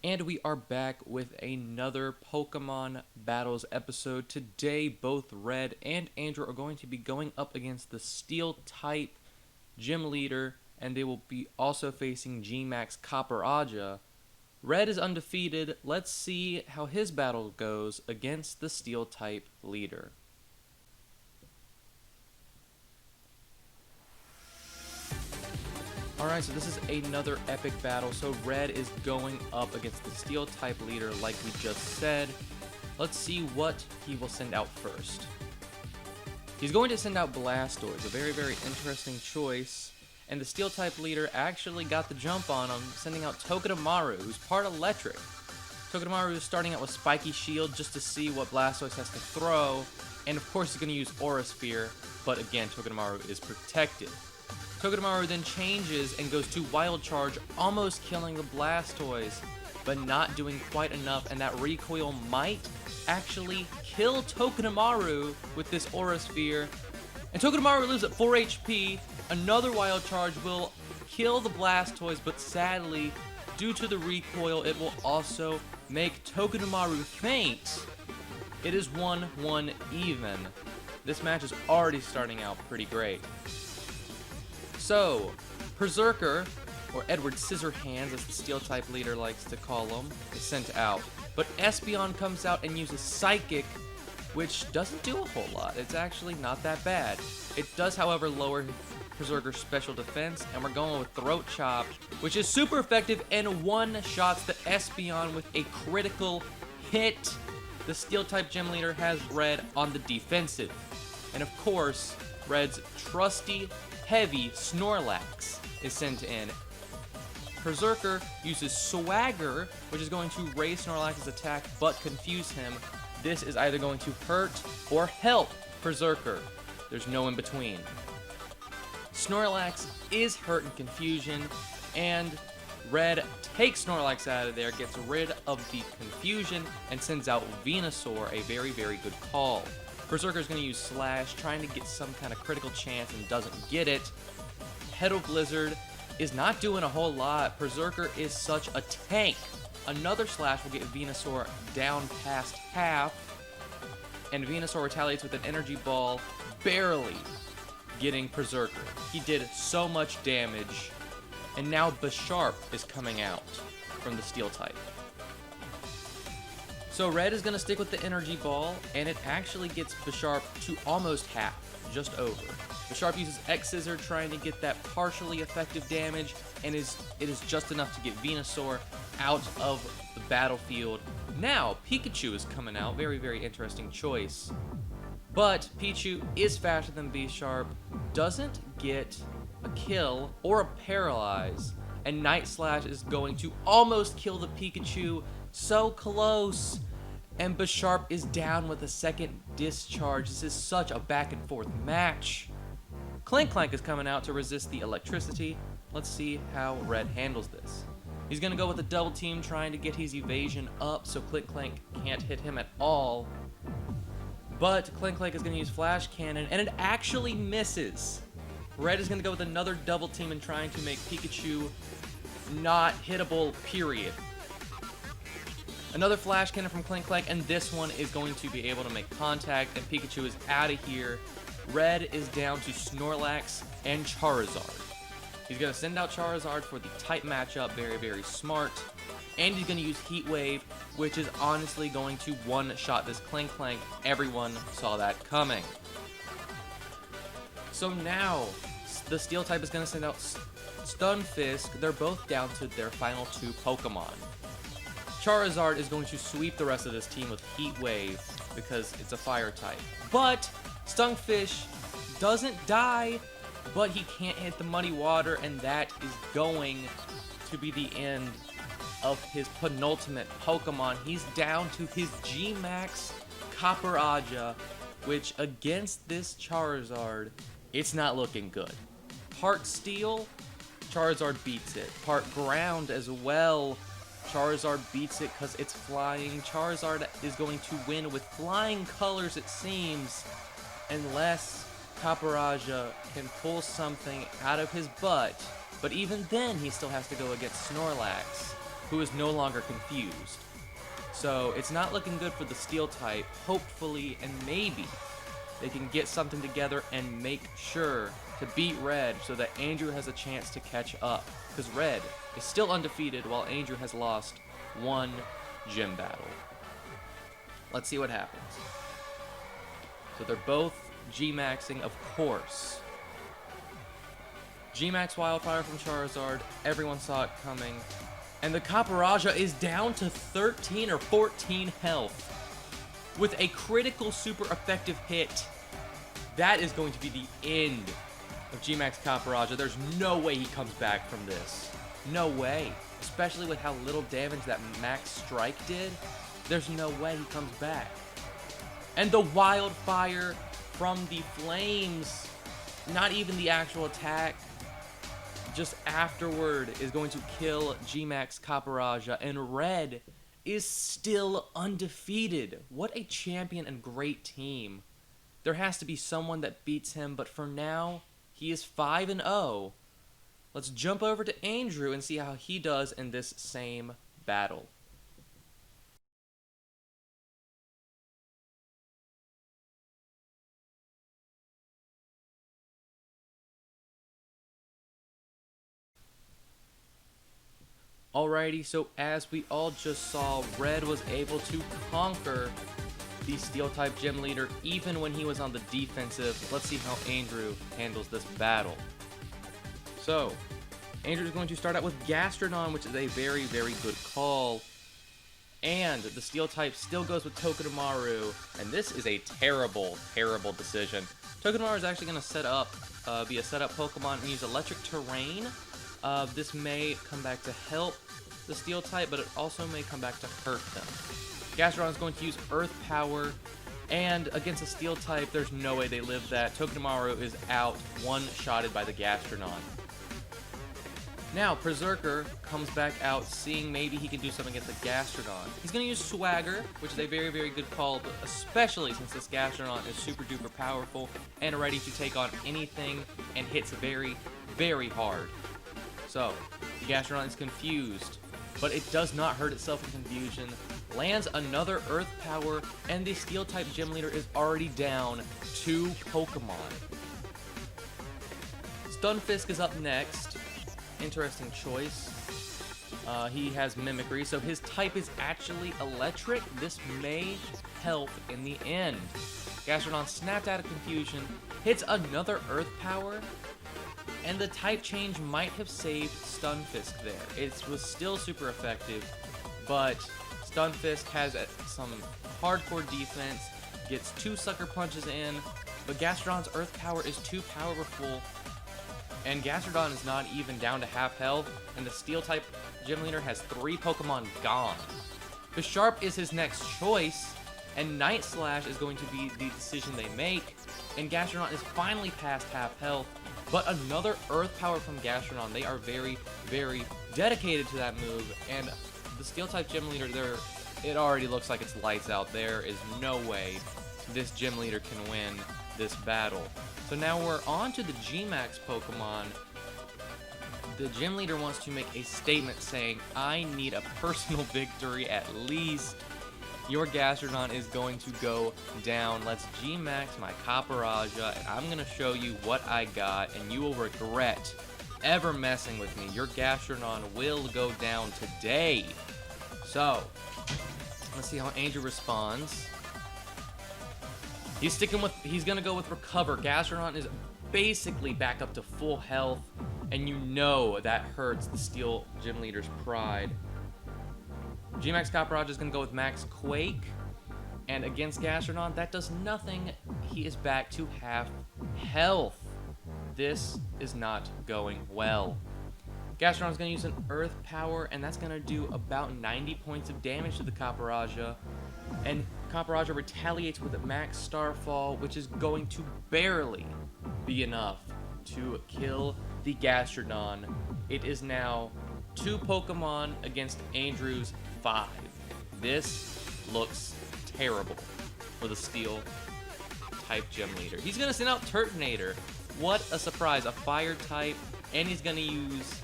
And we are back with another Pokemon Battles episode. Today, both Red and Andrew are going to be going up against the Steel type Gym Leader, and they will be also facing G-Max Copper Aja. Red is undefeated. Let's see how his battle goes against the Steel type leader. Alright, so this is another epic battle. So Red is going up against the Steel type leader like we just said. Let's see what he will send out first. He's going to send out Blastoise, a very interesting choice. And the Steel type leader actually got the jump on him, sending out Togedemaru, who's part electric. Togedemaru is starting out with Spiky Shield just to see what Blastoise has to throw. And of course he's going to use Aura Sphere, but again, Togedemaru is protected. Togedemaru then changes and goes to Wild Charge, almost killing the Blastoise, but not doing quite enough, and that recoil might actually kill Togedemaru with this Aura Sphere. And Togedemaru lives at 4 HP. Another Wild Charge will kill the Blastoise, but sadly, due to the recoil, it will also make Togedemaru faint. It is 1-1 even. This match is already starting out pretty great. So, Berserker, or Edward Scissorhands as the Steel type leader likes to call him, is sent out. But Espeon comes out and uses Psychic, which doesn't do a whole lot. It's actually not that bad. It does, however, lower Berserker's special defense, and we're going with Throat Chop, which is super effective and one-shots the Espeon with a critical hit. The Steel type gym leader has Red on the defensive. And of course, Red's trusty heavy Snorlax is sent in. Berserker uses Swagger, which is going to raise Snorlax's attack but confuse him. This is either going to hurt or help Berserker. There's no in between. Snorlax is hurt in confusion, and Red takes Snorlax out of there, gets rid of the confusion, and sends out Venusaur, a very good call. Berserker's going to use Slash, trying to get some kind of critical chance and doesn't get it. Petal Blizzard is not doing a whole lot. Berserker is such a tank. Another Slash will get Venusaur down past half. And Venusaur retaliates with an Energy Ball, barely getting Berserker. He did so much damage. And now Bisharp is coming out from the Steel type. So Red is going to stick with the Energy Ball, and it actually gets Bisharp to almost half, just over. Bisharp uses X-Scissor trying to get that partially effective damage, and it is just enough to get Venusaur out of the battlefield. Now, Pikachu is coming out, very interesting choice. But Pichu is faster than Bisharp, doesn't get a kill or a paralyze, and Night Slash is going to almost kill the Pikachu. So close, and Bisharp is down with a second discharge. This is such a back and forth match. Clank is coming out to resist the electricity. Let's see how Red handles this. He's going to go with a double team, trying to get his evasion up so Clank can't hit him at all. But Clank is going to use Flash Cannon, and it actually misses. Red is going to go with another double team and trying to make Pikachu not hittable, period. Another Flash Cannon from Clank, and this one is going to be able to make contact, and Pikachu is out of here. Red is down to Snorlax and Charizard. He's going to send out Charizard for the type matchup, very smart. And he's going to use Heat Wave, which is honestly going to one-shot this Clank. Everyone saw that coming. So now, the Steel type is going to send out Stunfisk. They're both down to their final two Pokemon. Charizard is going to sweep the rest of this team with Heat Wave because it's a fire type. But Stunfisk doesn't die, but he can't hit the Muddy Water, and that is going to be the end of his penultimate Pokemon. He's down to his G-Max Copper Aja, which against this Charizard, it's not looking good. Part Steel, Charizard beats it. Part Ground as well. Charizard beats it because it's flying. Charizard is going to win with flying colors, it seems, unless Copper Aja can pull something out of his butt. But even then, he still has to go against Snorlax. who is no longer confused. So it's not looking good for the Steel type. Hopefully and maybe they can get something together and make sure to beat Red so that Andrew has a chance to catch up. Because Red is still undefeated while Andrew has lost one gym battle. Let's see what happens. So they're both G-maxing, of course. G-max Wildfire from Charizard. Everyone saw it coming. And the Caparaja is down to 13 or 14 health. With a critical super effective hit. That is going to be the end of G-max Caparaja. There's no way he comes back from this. No way. Especially with how little damage that max strike did. There's no way he comes back. And the Wildfire from the flames. Not even the actual attack. Just afterward is going to kill G-max Caparaja. And Red is still undefeated. What a champion and great team. There has to be someone that beats him, but for now, he is 5-0. Let's jump over to Andrew and see how he does in this same battle. Alrighty, so as we all just saw, Red was able to conquer the Steel-type gym leader even when he was on the defensive. Let's see how Andrew handles this battle. So, Andrew is going to start out with Gastrodon, which is a very, very good call. And the Steel-type still goes with Togedemaru, and this is a terrible, terrible decision. Togedemaru is actually going to set up, be a setup Pokemon and use Electric Terrain. This may come back to help the Steel type, but it also may come back to hurt them. Gastrodon is going to use Earth Power, and against a Steel type, there's no way they live that. Togedemaru is out, one-shotted by the Gastrodon. Now, Berserker comes back out, seeing maybe he can do something against the Gastrodon. He's going to use Swagger, which is a very, very good call, but especially since this Gastrodon is super duper powerful and ready to take on anything and hits very, very hard. So, the Gastrodon is confused, but it does not hurt itself in confusion. Lands another Earth Power, and the Steel-type gym leader is already down 2 Pokemon. Stunfisk is up next. Interesting choice. He has Mimicry, so his type is actually Electric. This may help in the end. Gastrodon snapped out of confusion, hits another Earth Power, and the type change might have saved Stunfisk there. It was still super effective, but Stunfisk has some hardcore defense, gets 2 Sucker Punches in, but Gastrodon's Earth Power is too powerful, and Gastrodon is not even down to half health, and the Steel-type gym leader has 3 Pokemon gone. Bisharp is his next choice, and Night Slash is going to be the decision they make, and Gastrodon is finally past half health, but another Earth Power from Gastrodon. They are very, very dedicated to that move, and the Steel-type gym leader, it already looks like it's lights out. There is no way this gym leader can win this battle. So now we're on to the G-Max Pokemon. The gym leader wants to make a statement saying, I need a personal victory at least. Your Gastrodon is going to go down. Let's G-Max my Caparaja, and I'm going to show you what I got, and you will regret ever messing with me. Your Gastrodon will go down today. So, let's see how Andrew responds. He's going to go with Recover. Gastrodon is basically back up to full health, and you know that hurts the Steel Gym Leader's pride. G-Max Caparaja is going to go with Max Quake, and against Gastrodon, that does nothing. He is back to half health. This is not going well. Gastrodon is going to use an Earth Power, and that's going to do about 90 points of damage to the Caparaja. And Caparaja retaliates with a Max Starfall, which is going to barely be enough to kill the Gastrodon. It is now 2 Pokemon against Andrew's 5. This looks terrible for the Steel-type gym leader. He's going to send out Turtonator. What a surprise. A Fire type, and he's going to use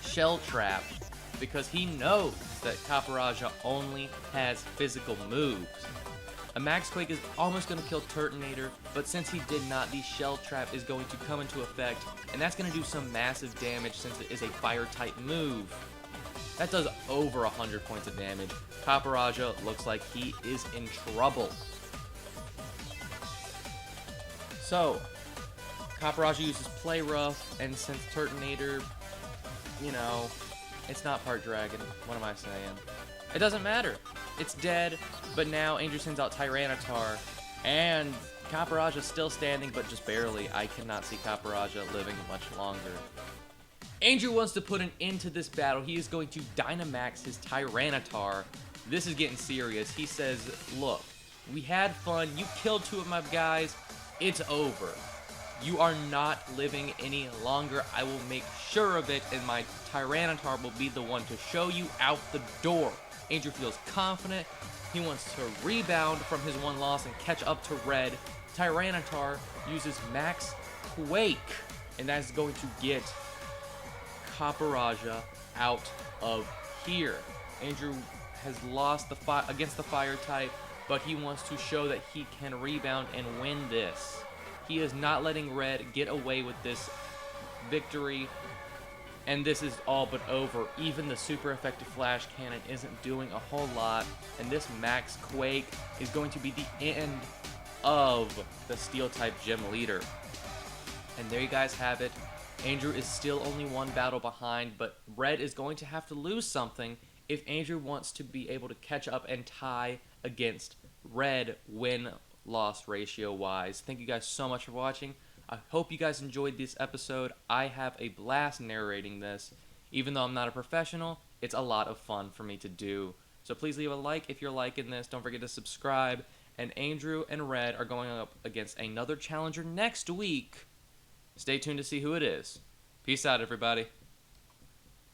Shell Trap. because he knows that Caparaja only has physical moves. A Max Quake is almost going to kill Turtonator, but since he did not, the Shell Trap is going to come into effect, and that's going to do some massive damage since it is a Fire-type move. That does over 100 points of damage. Caparaja looks like he is in trouble. So, Caparaja uses Play Rough, and since Turtonator, you know, it's not part dragon, what am I saying? It doesn't matter. It's dead, but now Andrew sends out Tyranitar, and Caparaja's still standing, but just barely. I cannot see Caparaja living much longer. Andrew wants to put an end to this battle. He is going to Dynamax his Tyranitar. This is getting serious. He says, look, we had fun. You killed two of my guys. It's over. You are not living any longer. I will make sure of it, and my Tyranitar will be the one to show you out the door. Andrew feels confident. He wants to rebound from his one loss and catch up to Red. Tyranitar uses Max Quake, and that is going to get Caparaja out of here. Andrew has lost against the Fire type, but he wants to show that he can rebound and win this. He is not letting Red get away with this victory, and this is all but over. Even the super effective Flash Cannon isn't doing a whole lot, and this Max Quake is going to be the end of the Steel-type Gym Leader. And there you guys have it. Andrew is still only one battle behind, but Red is going to have to lose something if Andrew wants to be able to catch up and tie against Red win-loss ratio-wise. Thank you guys so much for watching. I hope you guys enjoyed this episode. I have a blast narrating this. Even though I'm not a professional, it's a lot of fun for me to do. So please leave a like if you're liking this. Don't forget to subscribe. And Andrew and Red are going up against another challenger next week. Stay tuned to see who it is. Peace out, everybody.